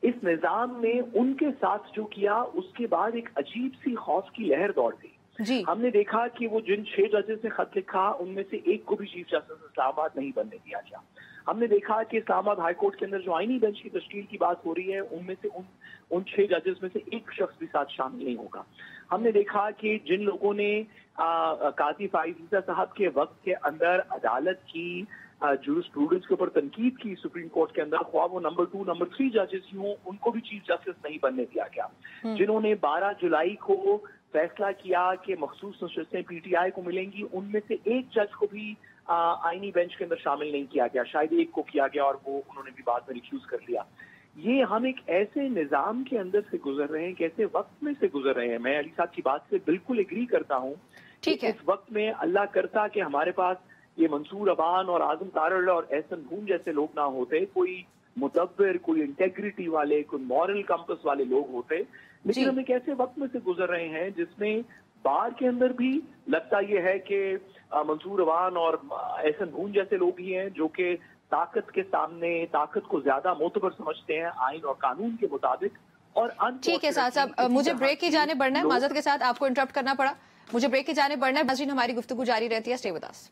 [SPEAKER 4] इस निजाम ने उनके साथ जो किया, उसके बाद एक अजीब सी खौफ की लहर दौड़ गई। हमने देखा कि वो जिन 6 जजेस ने खत लिखा, उनमें से एक को भी चीफ जस्टिस इस्लामाबाद नहीं बनने दिया गया। हमने देखा कि इस्लामाबाद हाई कोर्ट के अंदर जो आईनी बेंच की तश्कील की बात हो रही है, उनमें से उन 6 जजेस में से एक शख्स भी साथ शामिल नहीं होगा। हमने देखा कि जिन लोगों ने काजी फाइज़ साहब के वक्त के अंदर अदालत की जूरिस्प्रूडेंस के ऊपर तनकीद की सुप्रीम कोर्ट के अंदर, ख्वाह वो नंबर 2, नंबर 3 जजेस ही हों, उनको भी चीफ जस्टिस नहीं बनने दिया गया। जिन्होंने 12 जुलाई को फैसला किया कि मखसूस नशस्तें पीटीआई को मिलेंगी, उनमें से एक जज को भी आईनी बेंच के अंदर शामिल नहीं किया गया। शायद एक को किया गया और वो उन्होंने भी बाद में रिफ्यूज कर लिया। ये हम एक ऐसे निजाम के अंदर से गुजर रहे हैं, कैसे वक्त में से गुजर रहे हैं। मैं अली साहब की बात से बिल्कुल एग्री करता हूँ। ठीक है, इस वक्त में अल्लाह करता कि हमारे पास ये मंसूर अबान और आजम तारड़ और एहसन भूम जैसे लोग ना होते, कोई मुदब्बिर, कोई इंटेग्रिटी वाले, कोई मॉरल कंपस वाले लोग होते। लेकिन हम एक ऐसे वक्त में से गुजर रहे हैं जिसमें बार के अंदर भी लगता ये है कि मंसूर अबान और एहसन भूम जैसे लोग ही हैं जो कि ताकत के सामने ताकत को ज्यादा मोतबर समझते हैं आइन और कानून के मुताबिक। और ठीक
[SPEAKER 1] है साहब, मुझे ब्रेक की जाने बढ़ना है, माजरत के साथ आपको इंटरप्ट करना पड़ा, मुझे ब्रेक की जाने बढ़ना है। नाज़रीन, हमारी गुफ्तगू जारी रहती है, stay with us.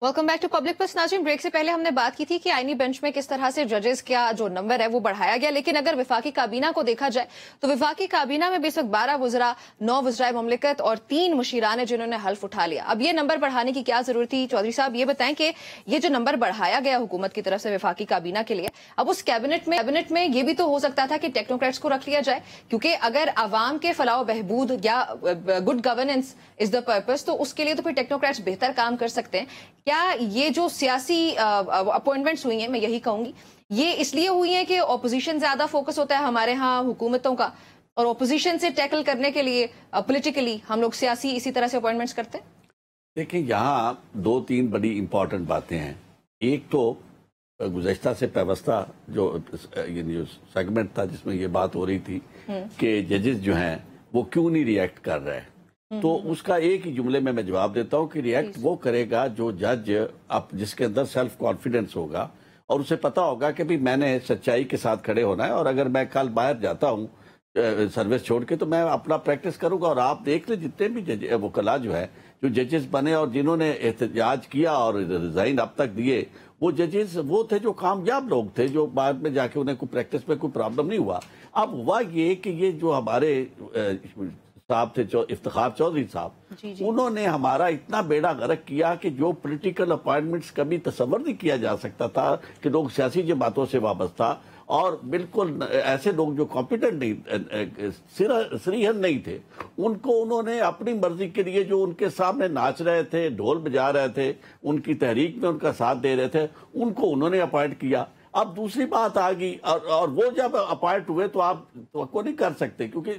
[SPEAKER 1] Welcome back to public plus. नाज़रीन, ब्रेक से पहले हमने बात की थी कि आईनी बेंच में किस तरह से जजेस का जो नंबर है वो बढ़ाया गया, लेकिन अगर विफाकी काबीना को देखा जाए तो विफाकी काबीना में भी इस वक्त 12 वज़रा, 9 वज़राए मुमलिकत और 3 मुशीरान है जिन्होंने हल्फ उठा लिया। अब ये नंबर बढ़ाने की क्या जरूरत थी? चौधरी साहब ये बताएं कि ये जो नंबर बढ़ाया गया हुकूमत की तरफ से विफाकी काबीना के लिए, अब उस कैबिनेट में ये भी तो हो सकता था कि टेक्नोक्रेट्स को रख लिया जाए, क्योंकि अगर आवाम के फलाह बहबूद या good governance is the purpose, तो उसके लिए तो फिर टेक्नोक्रेट्स बेहतर काम कर सकते हैं। क्या ये जो सियासी अपॉइंटमेंट्स हुई हैं, मैं यही कहूंगी, ये इसलिए हुई हैं कि ऑपोजिशन ज्यादा फोकस होता है हमारे यहाँ हुकूमतों का, और ऑपोजिशन से टैकल करने के लिए पॉलिटिकली हम लोग सियासी इसी तरह से अपॉइंटमेंट्स करते हैं?
[SPEAKER 2] देखिए, यहाँ 2-3 बड़ी इंपॉर्टेंट बातें हैं। एक तो गुज़श्ता से पेवस्ता जो सेगमेंट था जिसमें ये बात हो रही थी कि जजेस जो हैं वो क्यों नहीं रिएक्ट कर रहे हैं, तो उसका एक ही जुमले में मैं जवाब देता हूं कि रिएक्ट वो करेगा जो जज अब जिसके अंदर सेल्फ कॉन्फिडेंस होगा और उसे पता होगा कि भी मैंने सच्चाई के साथ खड़े होना है, और अगर मैं कल बाहर जाता हूं सर्विस छोड़ के तो मैं अपना प्रैक्टिस करूंगा। और आप देख लें जितने भी जज वकला जो है जो जजेस बने और जिन्होंने एहतजाज किया और रिजाइन अब तक दिए, वो जजेस वो थे जो कामयाब लोग थे, जो बाद में जाके उन्हें कोई प्रैक्टिस में कोई प्रॉब्लम नहीं हुआ। अब हुआ ये कि ये जो हमारे साहब थे इफ्तिखार चौधरी साहब, उन्होंने हमारा इतना बेड़ा गर्क किया कि जो पॉलिटिकल अपॉइंटमेंट्स कभी तसव्वुर नहीं किया जा सकता था कि लोग सियासी जमातों से वाबस्ता और बिल्कुल ऐसे लोग जो कॉम्पिटेंट नहीं, सरीहन नहीं थे, उनको उन्होंने अपनी मर्जी के लिए जो उनके सामने नाच रहे थे, ढोल बजा रहे थे, उनकी तहरीक में उनका साथ दे रहे थे, उनको उन्होंने अपॉइंट किया। अब दूसरी बात आ गई, और वो जब अपॉइंट हुए तो आप तो नहीं कर सकते, क्योंकि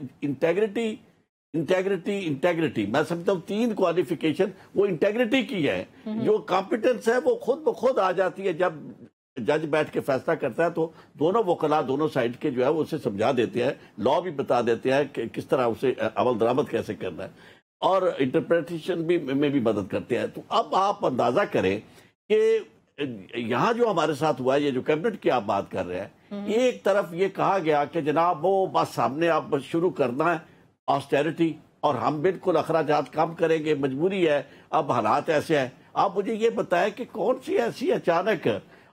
[SPEAKER 2] इंटेग्रिटी मैं समझता हूँ 3 क्वालिफिकेशन वो इंटेग्रिटी की है। जो कॉम्पिटेंस है वो खुद ब खुद आ जाती है जब जज बैठ के फैसला करता है, तो दोनों वकला दोनों साइड के जो है वो उसे समझा देते हैं, लॉ भी बता देते हैं कि किस तरह उसे अमल दरामद कैसे करना है, और इंटरप्रिटेशन भी में भी मदद करते हैं। तो अब आप अंदाजा करें कि यहाँ जो हमारे साथ हुआ है, ये जो कैबिनेट की आप बात कर रहे हैं, एक तरफ ये कहा गया कि जनाब वो बस सामने आप शुरू करना है ऑस्टेरिटी और हम बिल्कुल अखराजात कम करेंगे, मजबूरी है, अब हालात ऐसे हैं। आप मुझे ये बताएं कि कौन सी ऐसी अचानक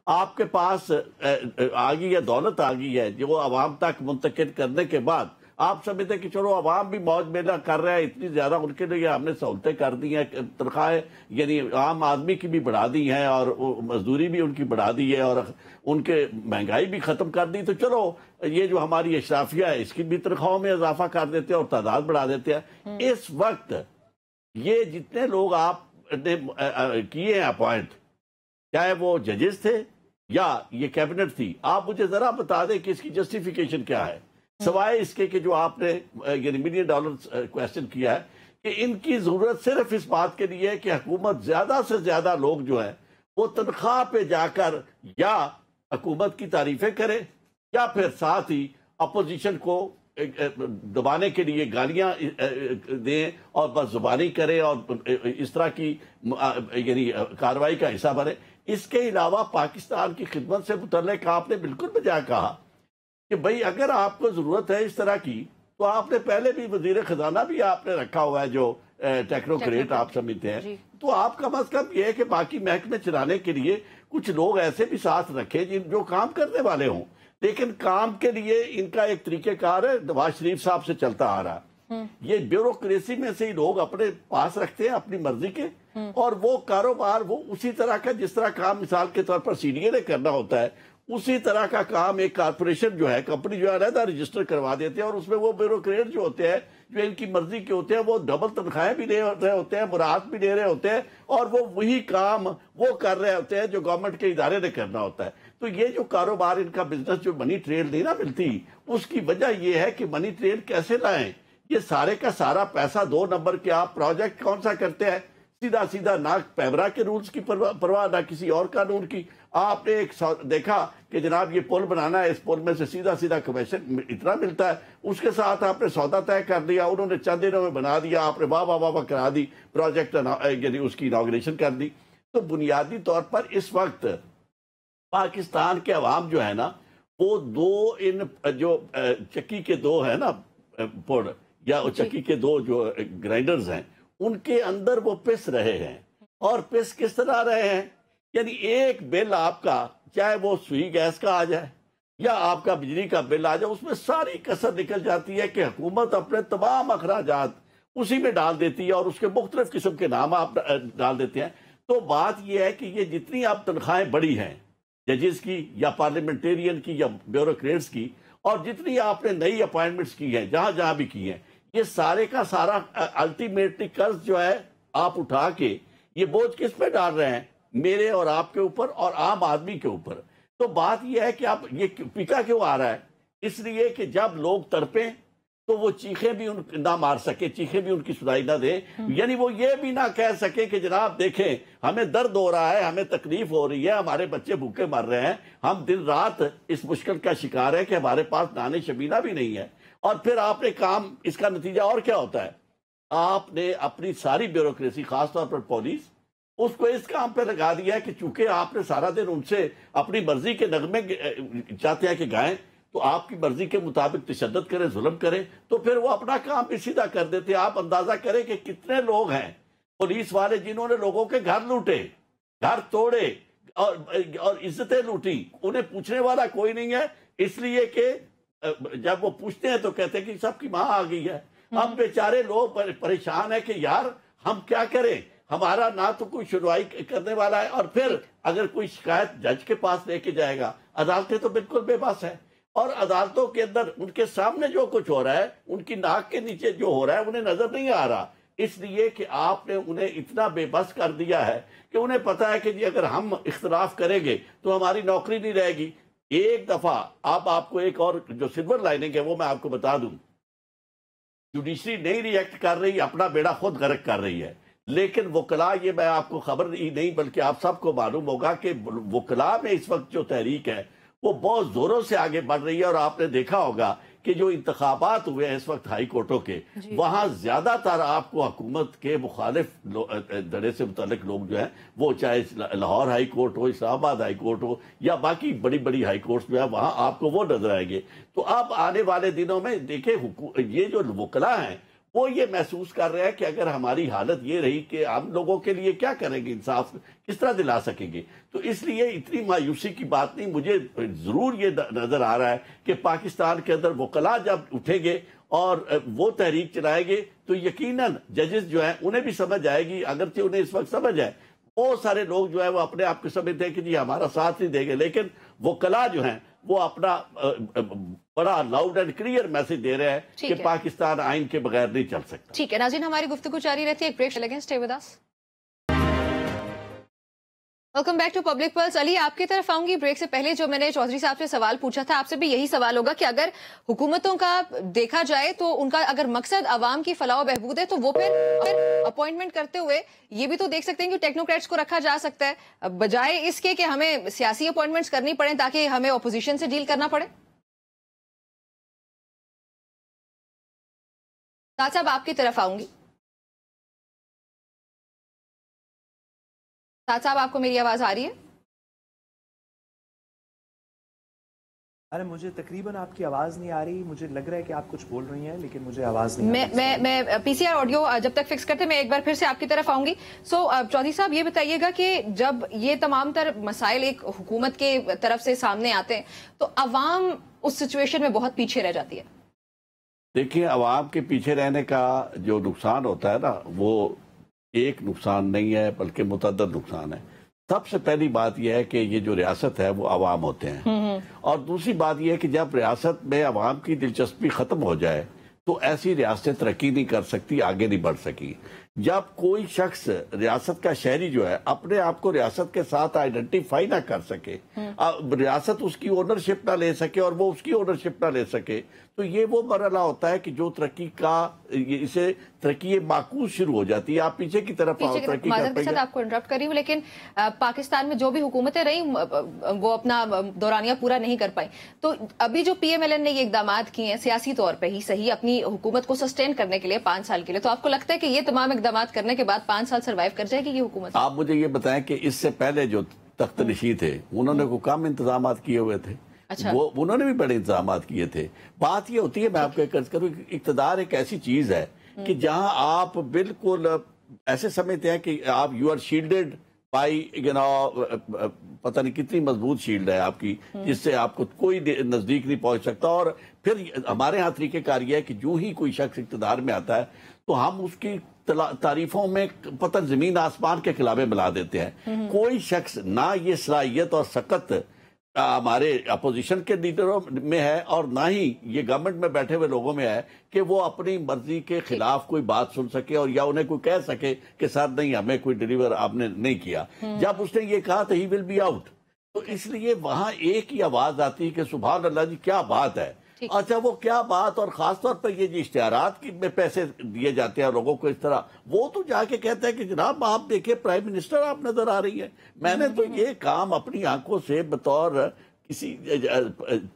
[SPEAKER 2] आपके पास आ गई है, दौलत आ गई है जो आवाम तक मुंतकिल करने के बाद आप समझते हैं कि चलो आवाम भी मौज मेला कर रहा है, इतनी ज्यादा उनके लिए हमने सहूलतें कर दी हैं, तनख्वाहें यानी आम आदमी की भी बढ़ा दी हैं और मजदूरी भी उनकी बढ़ा दी है और उनके महंगाई भी खत्म कर दी, तो चलो ये जो हमारी अशराफिया है इसकी भी तनख्वाहों में इजाफा कर देते हैं और तादाद बढ़ा देते हैं। इस वक्त ये जितने लोग आपने किए हैं अपॉइंट, चाहे वो जजेस थे या ये कैबिनेट थी, आप मुझे जरा बता दें कि इसकी जस्टिफिकेशन क्या है, सवाए इसके कि जो आपने $1 मिलियन क्वेश्चन किया है कि इनकी जरूरत सिर्फ इस बात के लिए है कि हुकूमत ज्यादा से ज्यादा लोग जो है वो तनख्वाह पे जाकर या हुकूमत की तारीफें करे या फिर साथ ही अपोजिशन को दबाने के लिए गालियां दें और बस जुबानी करें और इस तरह की यानी कार्रवाई का हिस्सा बने। इसके अलावा पाकिस्तान की खिदमत से मुतल्लिक आपने बिल्कुल बजा कहा कि भाई अगर आपको जरूरत है इस तरह की तो आपने पहले भी वजीर खजाना भी आपने रखा हुआ है जो टेक्नोक्रेट आप समझते हैं, तो आप कम अज कम ये है कि बाकी महकमे चलाने के लिए कुछ लोग ऐसे भी साथ रखे जो काम करने वाले हों, लेकिन काम के लिए इनका एक तरीकेकार है नवाज शरीफ साहब से चलता आ रहा। ये ब्यूरोक्रेसी में से ही लोग अपने पास रखते हैं अपनी मर्जी के, और वो कारोबार वो उसी तरह का जिस तरह काम मिसाल के तौर पर सीडीए ने करना होता है उसी तरह का काम एक कारपोरेशन जो है, कंपनी जो है अलग रजिस्टर करवा देते हैं और उसमें वो ब्यूरोक्रेट जो होते हैं जो इनकी मर्जी के होते हैं वो डबल तनख्वाहें भी ले रहे होते हैं, मुराद भी ले रहे होते हैं और वो वही काम वो कर रहे होते हैं जो गवर्नमेंट के इदारे ने करना होता है। तो ये जो कारोबार इनका बिजनेस जो मनी ट्रेल नहीं ना मिलती, उसकी वजह ये है कि मनी ट्रेल कैसे लाएं, ये सारे का सारा पैसा 2 नंबर के आप प्रोजेक्ट कौन सा करते हैं, सीधा सीधा ना पैमरा के रूल्स की परवाह ना किसी और कानून की। आपने एक देखा कि जनाब ये पुल बनाना है, इस पुल में से सीधा सीधा कमीशन इतना मिलता है, उसके साथ आपने सौदा तय कर दिया, उन्होंने चंद दिनों में बना दिया, आपने वाह वाह वाह करा दी, प्रोजेक्ट यानी उसकी इनॉग्रेशन कर दी। तो बुनियादी तौर पर इस वक्त पाकिस्तान के अवाम जो है ना वो दो इन जो चक्की के 2 है ना पुल या चक्की के 2 जो ग्राइंडर्स हैं उनके अंदर वो पिस रहे हैं اور پیش کس طرح رہے ہیں. یعنی ایک بل آپ کا, چاہے وہ سوئی گیس کا آ جائے یا آپ کا بجلی کا بل آ جائے, اس میں ساری کسر نکل جاتی ہے کہ حکومت اپنے تمام اخراجات اسی میں ڈال دیتی ہے اور اس کے مختلف قسم کے نام آپ ڈال دیتے ہیں. تو بات یہ ہے کہ یہ جتنی آپ تنخواہیں بڑی ہیں ججز کی یا پارلیمنٹیرین کی یا بیوروکریٹس کی, اور جتنی آپ نے نئی اپوائنٹمنٹس کی ہیں جہاں جہاں بھی کی ہیں, یہ سارے کا سارا الٹیمیٹلی قرض جو ہے آپ اٹھا کے یہ بوجھ کس پہ ڈال رہے ہیں؟ میرے اور آپ کے اوپر اور عام آدمی کے اوپر. تو بات یہ ہے کہ آپ یہ پکا کیوں آ رہا ہے؟ اس لیے کہ جب لوگ تڑپیں تو وہ چیخیں بھی ان نہ مار سکے, چیخیں بھی ان کی سنائی نہ دیں. یعنی وہ یہ بھی نہ کہہ سکے کہ جناب دیکھیں ہمیں درد ہو رہا ہے, ہمیں تکلیف ہو رہی ہے, ہمارے بچے بھوکے مر رہے ہیں, ہم دن رات اس مشکل کا شکار ہے کہ ہمارے پاس نان شبینہ بھی نہیں ہے. اور پھر آپ نے کام, اس کا نتیجہ اور کیا ہوتا ہے؟ آپ نے اپنی ساری بیوروکریسی, خاص طور پر پولیس, اس کو اس کام پہ لگا دیا ہے کہ چونکہ آپ نے سارا دن ان سے اپنی مرضی کے نغمے چاہتے ہیں کہ گائیں, تو آپ کی مرضی کے مطابق تشدد کریں, ظلم کریں, تو پھر وہ اپنا کام بھی سیدھا کر دیتے ہیں. آپ اندازہ کریں کہ کتنے لوگ ہیں پولیس والے جنہوں نے لوگوں کے گھر لوٹے, گھر توڑے اور عزتیں لوٹی, انہیں پوچھنے والا کوئی نہیں ہے, اس لیے کہ جب وہ پوچھتے ہیں تو کہتے ہیں کہ سب کی ماں آ گئی ہے. اب بیچارے لوگ پریشان ہیں کہ یار ہم کیا کریں, ہمارا نہ تو کوئی سنوائی کرنے والا ہے, اور پھر اگر کوئی شکایت جج کے پاس لے کے جائے گا, عدالتیں تو بالکل بے بس ہیں, اور عدالتوں کے اندر ان کے سامنے جو کچھ ہو رہا ہے, ان کی ناک کے نیچے جو ہو رہا ہے انہیں نظر نہیں آ رہا, اس لیے کہ آپ نے انہیں اتنا بے بس کر دیا ہے کہ انہیں پتا ہے کہ جی اگر ہم اختلاف کریں گے تو ہماری نوکری نہیں رہے گی. ایک دفعہ آپ کو ایک اور جو سلور لائننگ ہے وہ میں آپ کو بتا دوں, جوڈیشری نہیں ریئیکٹ کر رہی, اپنا بیڑا خود غرق کر رہی ہے, لیکن وکلا, یہ میں آپ کو خبر ہی نہیں بلکہ آپ سب کو معلوم ہوگا کہ وکلا میں اس وقت جو تحریک ہے وہ بہت زوروں سے آگے بڑھ رہی ہے. اور آپ نے دیکھا ہوگا کہ جو انتخابات ہوئے ہیں اس وقت ہائی کورٹوں کے, وہاں زیادہ تر آپ کو حکومت کے مخالف دھڑے سے متعلق لوگ جو ہیں, وہ چاہے لاہور ہائی کورٹ ہو, اسلام آباد ہائی کورٹ ہو, یا باقی بڑی بڑی ہائی کورٹس جو ہیں, وہاں آپ کو وہ نظر آئیں گے. تو اب آنے والے دنوں میں دیکھیں یہ جو وکلا ہیں وہ یہ محسوس کر رہے ہیں کہ اگر ہماری حالت یہ رہی کہ ہم لوگوں کے لیے کیا کریں گے, انصاف کس طرح دلا سکیں گے. تو اس لیے اتنی مایوسی کی بات نہیں, مجھے ضرور یہ نظر آ رہا ہے کہ پاکستان کے اندر وکلا جب اٹھیں گے اور وہ تحریک چلائیں گے تو یقیناً ججز جو ہیں انہیں بھی سمجھ آئے گی, اگرچہ انہیں اس وقت سمجھ ہے, بہت سارے لوگ جو ہیں وہ اپنے آپ کو سمجھتے ہیں کہ جی ہمارا ساتھ نہیں دیں گے, لیکن وکلا جو ہیں وہ اپنا بڑا لاؤڈ اینڈ کلیئر میسج دے رہے ہیں کہ پاکستان آئین کے بغیر نہیں چل سکتا.
[SPEAKER 1] ٹھیک ہے ناظرین, ہماری گفتگو جاری رہتی ہے, ایک بریک لگیں, stay with us. Welcome back to public plus. Ali, آپ کی طرف آؤں گی. بریک سے پہلے جو میں نے چودھری صاحب سے سوال پوچھا تھا, آپ سے بھی یہی سوال ہوگا کہ اگر حکومتوں کا دیکھا جائے تو ان کا اگر مقصد عوام کی فلاح و بہبود ہے تو وہ پھر اپوائنٹمنٹ کرتے ہوئے یہ بھی تو دیکھ سکتے ہیں کہ ٹیکنوکریٹس کو رکھا جا سکتا ہے, بجائے اس کے کہ ہمیں سیاسی اپوائنٹمنٹس کرنی پڑیں تاکہ ہمیں اپوزیشن سے ڈیل کرنا پڑے. ساتھ صاحب آپ کی طرف آؤں گی. ساتھ صاحب, آپ کو میری آواز آ رہی ہے؟
[SPEAKER 5] ارے مجھے تقریباً آپ کی آواز نہیں آ رہی, مجھے لگ رہا ہے کہ آپ کچھ بول رہی ہیں لیکن مجھے آواز نہیں آ رہی.
[SPEAKER 1] میں پی سی آر آڈیو جب تک فکس کرتے میں ایک بار پھر سے آپ کی طرف آؤں گی. سو چودھری صاحب یہ بتائیے گا کہ جب یہ تمام تر مسائل ایک حکومت کے طرف سے سامنے آتے ہیں تو عوام اس سچویشن میں بہت پیچھے رہ جاتی ہے.
[SPEAKER 2] دیکھیں, عوام کے پیچھے رہنے کا جو نقصان ہوتا ہے نا, وہ ایک نقصان نہیں ہے بلکہ متعدد نقصان ہے. سب سے پہلی بات یہ ہے کہ یہ جو ریاست ہے وہ عوام ہوتے ہیں, اور دوسری بات یہ ہے کہ جب ریاست میں عوام کی دلچسپی ختم ہو جائے تو ایسی ریاستیں ترقی نہیں کر سکتی, آگے نہیں بڑھ سکی. جب کوئی شخص ریاست کا شہری جو ہے اپنے آپ کو ریاست کے ساتھ آئیڈینٹیفائی نہ کر سکے, ریاست اس کی اونرشپ نہ لے سکے اور وہ اس کی اونرشپ نہ لے سکے, تو یہ وہ مرحلہ ہوتا ہے کہ جو ترقی کا اسے ترقی معکوس شروع ہو جاتی ہے. آپ پیچھے کی طرف ترقی
[SPEAKER 1] معذرت کے ساتھ آپ کو انٹرپٹ کر رہی ہوں, لیکن پاکستان میں جو بھی حکومتیں رہیں وہ اپنا دورانیہ پورا نہیں کر پائیں. تو ابھی جو پی ایم ایل این نے یہ اقدامات کیے ہیں سیاسی طور پہ ہی صحیح اپنی حکومت کو سسٹین کرنے کے لیے 5 سال کے لیے, تو آپ کو لگتا ہے کہ یہ تمام اقدامات کرنے کے بعد 5 سال سروائیو کر جائے گی یہ حکومت؟
[SPEAKER 2] آپ مجھے یہ بتائیں کہ اس سے پہلے جو تخت نشین تھے انہوں نے کو کم انتظامات کیے ہوئے تھے. وہ انہوں نے بھی بڑے انتظامات کیے تھے. بات یہ ہوتی ہے, میں آپ کو عرض کروں, اقتدار ایک ایسی چیز ہے کہ جہاں آپ بالکل ایسے سمجھتے ہیں کہ آپ یو آر شیلڈڈ بائی پتہ نہیں کتنی مضبوط شیلڈ ہے آپ کی، جس سے آپ کو کوئی نزدیک نہیں پہنچ سکتا. اور پھر ہمارے ہاں طریقہ کار یہ ہے کہ جو ہی کوئی شخص اقتدار میں آتا ہے تو ہم اس کی تعریفوں میں پتہ زمین آسمان کے خلافے ملا دیتے ہیں. کوئی شخص نہ یہ صلاحیت اور سخت ہمارے اپوزیشن کے لیڈروں میں ہے اور نہ ہی یہ گورنمنٹ میں بیٹھے ہوئے لوگوں میں ہے کہ وہ اپنی مرضی کے خلاف کوئی بات سن سکے اور یا انہیں کوئی کہہ سکے کہ سر نہیں ہمیں کوئی ڈیلیور آپ نے نہیں کیا. جب اس نے یہ کہا تو ہی ول بی آؤٹ. تو اس لیے وہاں ایک ہی آواز آتی ہے کہ سبحان اللہ جی کیا بات ہے. اچھا وہ کیا بات، اور خاص طور پر یہ جو اشتہارات میں پیسے دیے جاتے ہیں لوگوں کو اس طرح، وہ تو جا کے کہتا ہے کہ جناب آپ دیکھیں پرائم منسٹر آپ نظر آ رہی ہے. میں نے تو یہ کام اپنی آنکھوں سے بطور کسی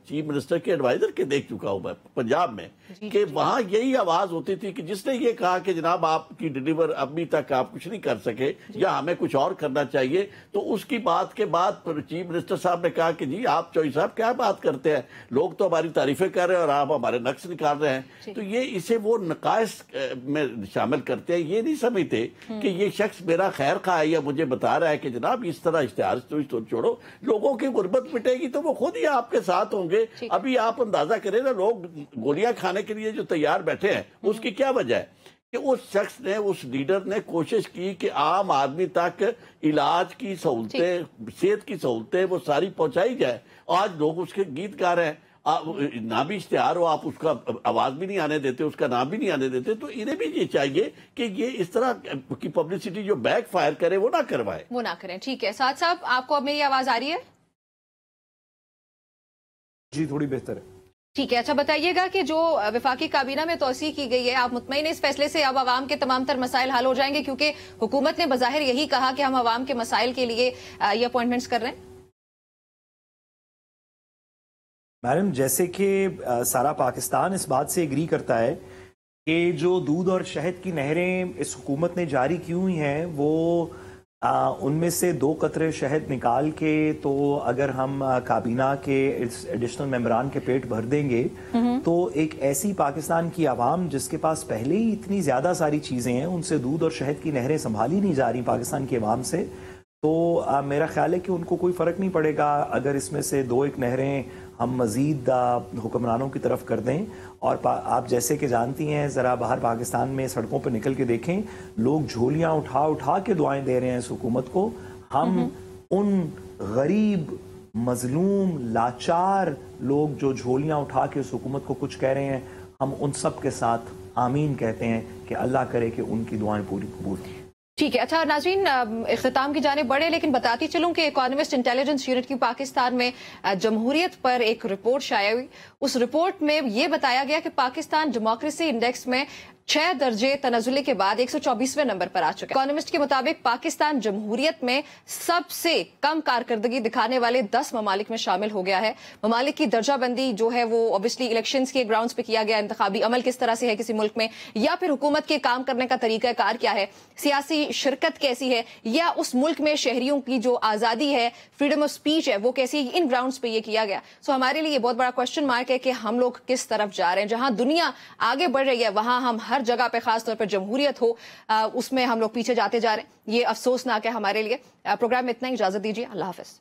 [SPEAKER 2] چیف منسٹر کے ایڈوائزر کے دیکھ چکا ہوں میں پنجاب میں، کہ وہاں یہی آواز ہوتی تھی کہ جس نے یہ کہا کہ جناب آپ کی ڈیلیور ابھی تک آپ کچھ نہیں کر سکے یا ہمیں کچھ اور کرنا چاہیے، تو اس کی بات کے بعد چیف منسٹر صاحب نے کہا کہ جی آپ چوئی صاحب کیا بات کرتے ہیں، لوگ تو ہماری تعریفیں کر رہے ہیں اور آپ ہمارے نقص نکال رہے ہیں. تو یہ اسے وہ نقائص میں شامل کرتے ہیں. یہ نہیں سمجھتے کہ یہ شخص میرا خیر خواہ ہے یا مجھے بتا رہا ہے کہ جناب اس طرح اشتہار تو چھوڑو، لوگوں کی غربت مٹے گی تو وہ خود ہی آپ کے ساتھ ہوں گے. ابھی آپ اندازہ کریں نا، لوگ گولیاں کھانے کے لیے جو تیار بیٹھے ہیں، اس کی کیا وجہ ہے کہ اس شخص نے، اس لیڈر نے کوشش کی کہ عام آدمی تک علاج کی سہولتیں، صحت کی سہولتیں وہ ساری پہنچائی جائے. آج لوگ اس کے گیت گا رہے ہیں، نہ بھی اشتہار ہو آپ اس کا آواز بھی نہیں آنے دیتے، اس کا نام بھی نہیں آنے دیتے. تو انہیں بھی یہ چاہیے کہ یہ اس طرح کی پبلسٹی جو بیک فائر کرے وہ نہ کروائے،
[SPEAKER 1] وہ نہ کریں. ٹھیک ہے سعد صاحب، آپ کو اب میری آواز آ رہی ہے؟
[SPEAKER 5] جی تھوڑی بہتر ہے.
[SPEAKER 1] ٹھیک ہے. اچھا بتائیے گا کہ جو وفاقی کابینہ میں توسیع کی گئی ہے، آپ مطمئن ہیں اس فیصلے سے اب عوام کے تمام تر مسائل حل ہو جائیں گے؟ کیونکہ حکومت نے بظاہر یہی کہا کہ ہم عوام کے مسائل کے لیے یہ اپوائنٹمنٹس کر رہے ہیں.
[SPEAKER 5] میڈم جیسے کہ سارا پاکستان اس بات سے ایگری کرتا ہے کہ جو دودھ اور شہد کی نہریں اس حکومت نے جاری کی ہوئی ہیں، وہ ان میں سے 2 قطرے شہد نکال کے تو اگر ہم کابینہ کے ایڈیشنل ممبران کے پیٹ بھر دیں گے تو ایک ایسی پاکستان کی عوام جس کے پاس پہلے ہی اتنی زیادہ ساری چیزیں ہیں، ان سے دودھ اور شہد کی نہریں سنبھالی نہیں جا رہی پاکستان کی عوام سے، تو میرا خیال ہے کہ ان کو کوئی فرق نہیں پڑے گا اگر اس میں سے 2-1 نہریں ہم مزید حکمرانوں کی طرف کر دیں. اور آپ جیسے کہ جانتی ہیں، ذرا باہر پاکستان میں سڑکوں پہ نکل کے دیکھیں، لوگ جھولیاں اٹھا اٹھا کے دعائیں دے رہے ہیں اس حکومت کو. ہم ان غریب، مظلوم، لاچار لوگ جو جھولیاں اٹھا کے اس حکومت کو کچھ کہہ رہے ہیں، ہم ان سب کے ساتھ آمین کہتے ہیں کہ اللہ کرے کہ ان کی دعائیں پوری قبول ہوں.
[SPEAKER 1] ٹھیک ہے. اچھا ناظرین، اختتام کی جانب بڑھے، لیکن بتاتی چلوں کہ اکانومسٹ انٹیلیجنس یونٹ کی پاکستان میں جمہوریت پر ایک رپورٹ شائع ہوئی. اس رپورٹ میں یہ بتایا گیا کہ پاکستان ڈیموکریسی انڈیکس میں 6 درجے تنزلی کے بعد 124ویں نمبر پر آ چکا ہے. اکانومسٹ کے مطابق پاکستان جمہوریت میں سب سے کم کارکردگی دکھانے والے 10 ممالک میں شامل ہو گیا ہے. ممالک کی درجہ بندی جو ہے وہ اوبیسلی الیکشنز کے گراؤنڈز پہ کیا گیا، انتخابی عمل کس طرح سے ہے کسی ملک میں، یا پھر حکومت کے کام کرنے کا طریقہ کار کیا ہے، سیاسی شرکت کیسی ہے، یا اس ملک میں شہریوں کی جو آزادی ہے، فریڈم آف سپیچ ہے، وہ کیسی، ان گراؤنڈز پہ یہ کیا گیا. سو ہمارے لیے یہ بہت بڑا کوسچن مارک ہے کہ ہم لوگ کس طرف جا رہے ہیں. جہاں دنیا آگے بڑھ رہی ہے وہاں ہم ہر جگہ پہ، خاص طور پر جمہوریت ہو، اس میں ہم لوگ پیچھے جاتے جا رہے ہیں. یہ افسوسناک ہے ہمارے لیے. پروگرام میں اتنا ہی، اجازت دیجیے. اللہ حافظ.